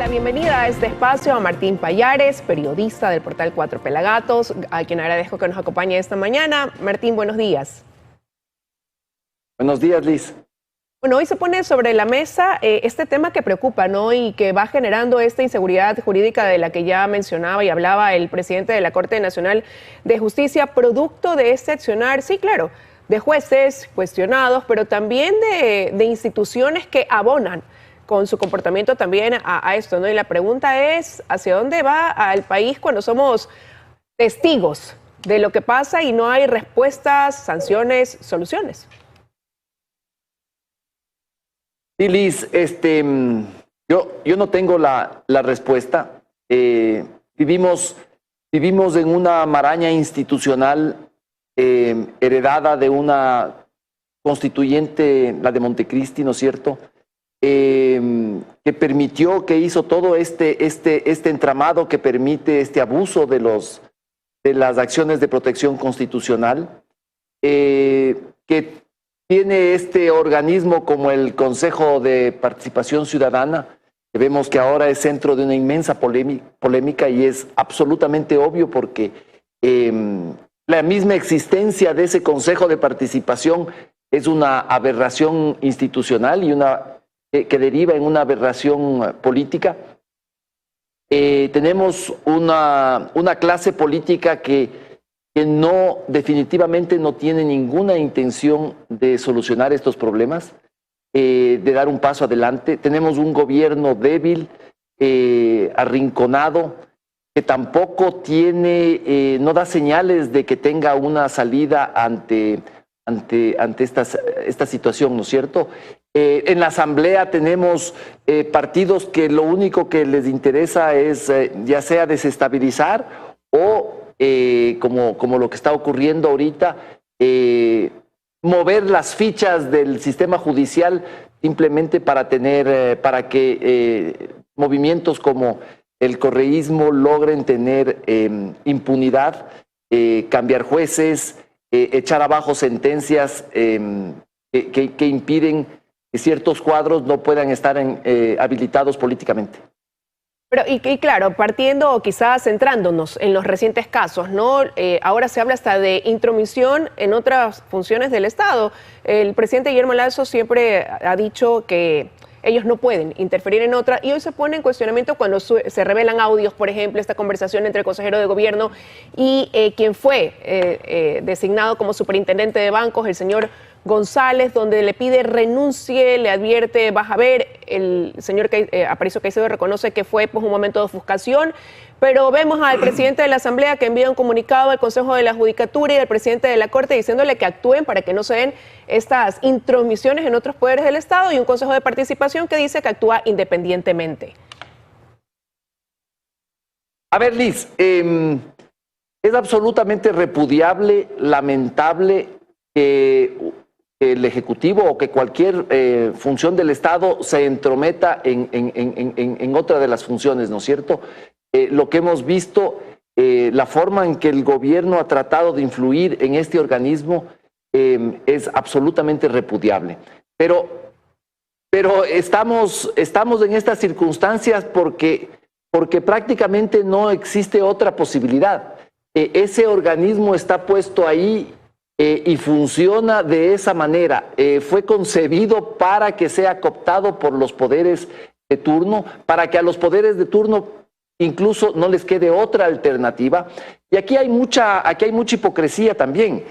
la bienvenida a este espacio a Martín Pallares, periodista del portal Cuatro Pelagatos, a quien agradezco que nos acompañe esta mañana. Martín, buenos días. Buenos días, Liz. Bueno, hoy se pone sobre la mesa este tema que preocupa, ¿no? Y que va generando esta inseguridad jurídica de la que ya mencionaba y hablaba el presidente de la Corte Nacional de Justicia, producto de este accionar, sí, claro, de jueces cuestionados, pero también de instituciones que abonan con su comportamiento también a esto, ¿no? Y la pregunta es, ¿hacia dónde va el país cuando somos testigos de lo que pasa y no hay respuestas, sanciones, soluciones? Sí, Liz, yo no tengo la respuesta. Vivimos en una maraña institucional heredada de una constituyente, la de Montecristi, ¿no es cierto?, que permitió, que hizo todo este entramado que permite este abuso de las acciones de protección constitucional, que tiene este organismo como el Consejo de Participación Ciudadana, que vemos que ahora es centro de una inmensa polémica y es absolutamente obvio porque la misma existencia de ese Consejo de Participación es una aberración institucional y que deriva en una aberración política. Tenemos una clase política que definitivamente no tiene ninguna intención de solucionar estos problemas, de dar un paso adelante. Tenemos un gobierno débil, arrinconado, que tampoco no da señales de que tenga una salida ante esta situación, ¿no es cierto? En la Asamblea tenemos partidos que lo único que les interesa es ya sea desestabilizar o, como lo que está ocurriendo ahorita, mover las fichas del sistema judicial simplemente para que movimientos como el correísmo logren tener impunidad, cambiar jueces, echar abajo sentencias que impiden que ciertos cuadros no puedan estar habilitados políticamente. Pero, y claro, partiendo o quizás centrándonos en los recientes casos, ¿no? Ahora se habla hasta de intromisión en otras funciones del Estado. El presidente Guillermo Lasso siempre ha dicho que ellos no pueden interferir en otra, y hoy se pone en cuestionamiento cuando se revelan audios, por ejemplo, esta conversación entre el consejero de gobierno y quien fue designado como superintendente de bancos, el señor González, donde le pide renuncie, le advierte, vas a ver, el señor Aparicio Caicedo reconoce que fue pues, un momento de ofuscación, pero vemos al presidente de la Asamblea que envía un comunicado al Consejo de la Judicatura y al presidente de la Corte diciéndole que actúen para que no se den estas intromisiones en otros poderes del Estado, y un Consejo de Participación que dice que actúa independientemente. A ver, Liz, es absolutamente repudiable, lamentable que el Ejecutivo o que cualquier función del Estado se entrometa en otra de las funciones, ¿no es cierto? Lo que hemos visto, la forma en que el gobierno ha tratado de influir en este organismo es absolutamente repudiable. Pero estamos en estas circunstancias porque prácticamente no existe otra posibilidad. Ese organismo está puesto ahí y funciona de esa manera. Fue concebido para que sea cooptado por los poderes de turno, para que a los poderes de turno incluso no les quede otra alternativa. Y aquí hay mucha hipocresía también.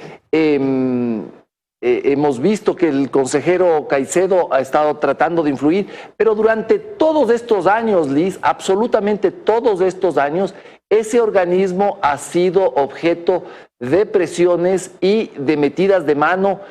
Hemos visto que el consejero Caicedo ha estado tratando de influir, pero durante todos estos años, Liz, absolutamente todos estos años, ese organismo ha sido objeto de presiones y de metidas de mano,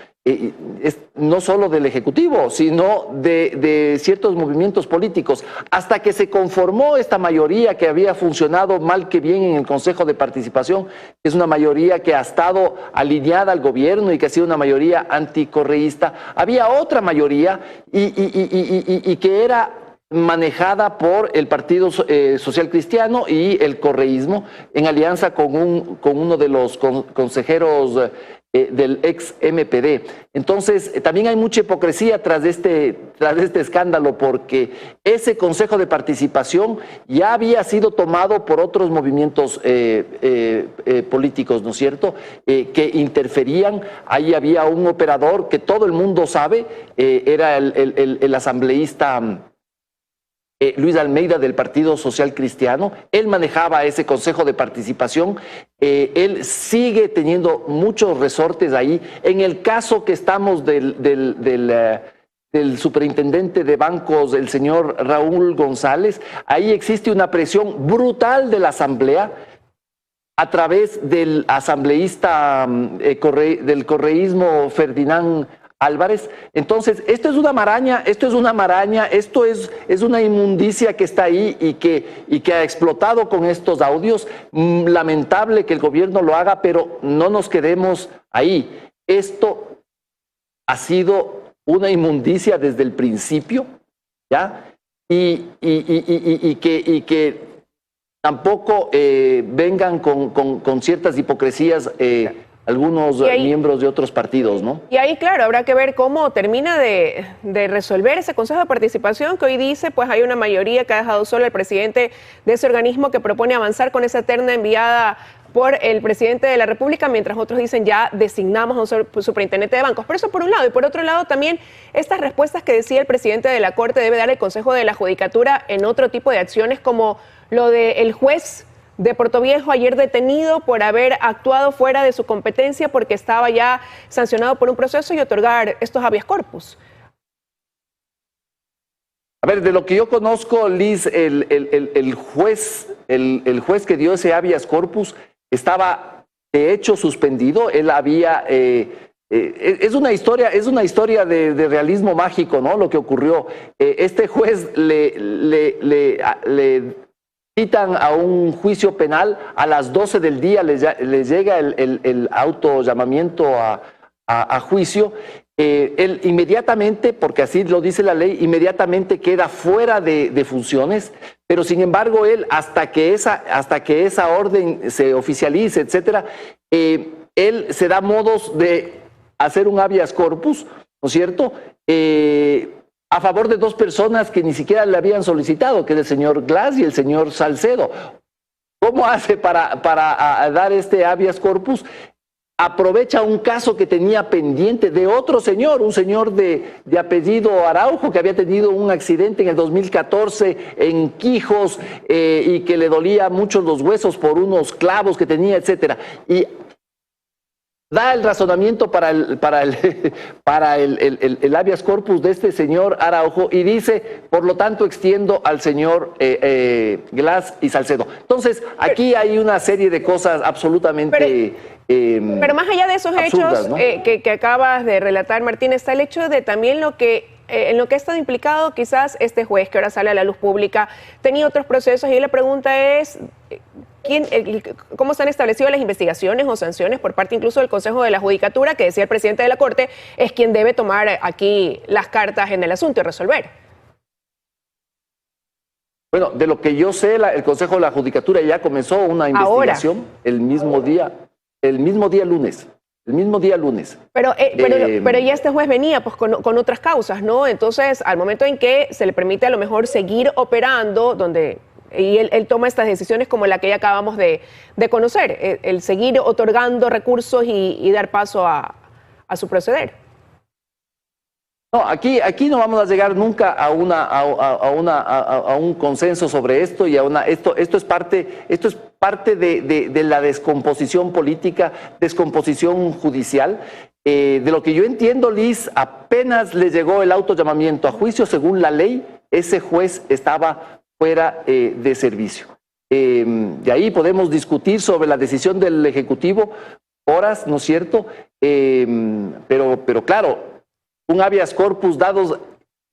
no solo del Ejecutivo, sino de ciertos movimientos políticos, hasta que se conformó esta mayoría que había funcionado mal que bien en el Consejo de Participación. Es una mayoría que ha estado alineada al gobierno y que ha sido una mayoría anticorreísta. Había otra mayoría y que era manejada por el Partido Social Cristiano y el correísmo, en alianza con uno de los consejeros del ex MPD. Entonces, también hay mucha hipocresía tras de este escándalo, porque ese Consejo de Participación ya había sido tomado por otros movimientos políticos, ¿no es cierto?, que interferían. Ahí había un operador que todo el mundo sabe, era el asambleísta Luis Almeida del Partido Social Cristiano. Él manejaba ese Consejo de Participación. Él sigue teniendo muchos resortes ahí. En el caso que estamos del superintendente de bancos, el señor Raúl González, ahí existe una presión brutal de la Asamblea a través del asambleísta del correísmo Ferdinand Álvarez. Entonces, esto es una maraña, esto es una inmundicia que está ahí y que ha explotado con estos audios. Lamentable que el gobierno lo haga, pero no nos quedemos ahí. Esto ha sido una inmundicia desde el principio, ¿ya? Y que tampoco vengan con ciertas hipocresías algunos miembros de otros partidos, ¿no? Y ahí, claro, habrá que ver cómo termina de resolver ese Consejo de Participación que hoy dice, pues hay una mayoría que ha dejado solo al presidente de ese organismo, que propone avanzar con esa terna enviada por el presidente de la República, mientras otros dicen ya designamos a un superintendente de bancos. Pero eso por un lado. Y por otro lado también estas respuestas que decía el presidente de la Corte debe dar el Consejo de la Judicatura en otro tipo de acciones, como lo del juez de Portoviejo ayer detenido por haber actuado fuera de su competencia porque estaba ya sancionado por un proceso, y otorgar estos habeas corpus. A ver, de lo que yo conozco, Liz, el juez que dio ese habeas corpus estaba de hecho suspendido. Él había es una historia de realismo mágico, ¿no? Lo que ocurrió. Este juez le citan a un juicio penal a las 12 del día, les llega el autollamamiento a juicio. Él inmediatamente, porque así lo dice la ley, inmediatamente queda fuera de funciones, pero sin embargo él, hasta que esa orden se oficialice, etcétera, él se da modos de hacer un habeas corpus, ¿no es cierto?, a favor de dos personas que ni siquiera le habían solicitado, que es el señor Glass y el señor Salcedo. ¿Cómo hace para dar este habeas corpus? Aprovecha un caso que tenía pendiente de otro señor, un señor de apellido Araujo, que había tenido un accidente en el 2014 en Quijos y que le dolía mucho los huesos por unos clavos que tenía, etcétera. Y da el razonamiento para el habeas corpus de este señor Araujo y dice, por lo tanto, extiendo al señor Glass y Salcedo. Entonces, aquí hay una serie de cosas absolutamente pero más allá de esos absurdas, hechos, ¿no?, que acabas de relatar, Martín, está el hecho de también en lo que ha estado implicado quizás este juez que ahora sale a la luz pública. Tenía otros procesos y la pregunta es ¿cómo se han establecido las investigaciones o sanciones por parte incluso del Consejo de la Judicatura, que decía el presidente de la Corte es quien debe tomar aquí las cartas en el asunto y resolver? Bueno, de lo que yo sé, el Consejo de la Judicatura ya comenzó una investigación ahora, el mismo día lunes. Pero ya este juez venía pues con otras causas, ¿no? Entonces, al momento en que se le permite a lo mejor seguir operando, y él toma estas decisiones como la que ya acabamos de conocer, el seguir otorgando recursos y dar paso a su proceder. No, aquí no vamos a llegar nunca a un consenso sobre esto, y esto es parte de la descomposición política, descomposición judicial. De lo que yo entiendo, Liz, apenas le llegó el autollamamiento a juicio, según la ley, ese juez estaba fuera de servicio. De ahí podemos discutir sobre la decisión del Ejecutivo horas, ¿no es cierto? Pero claro, un habeas corpus dados.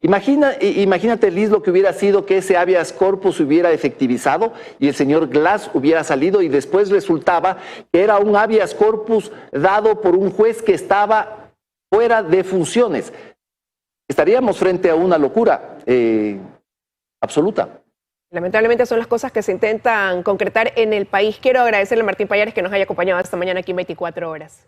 Imagínate, Liz, lo que hubiera sido que ese habeas corpus se hubiera efectivizado y el señor Glass hubiera salido y después resultaba que era un habeas corpus dado por un juez que estaba fuera de funciones. Estaríamos frente a una locura absoluta. Lamentablemente son las cosas que se intentan concretar en el país. Quiero agradecerle a Martín Pallares que nos haya acompañado esta mañana aquí en 24 horas.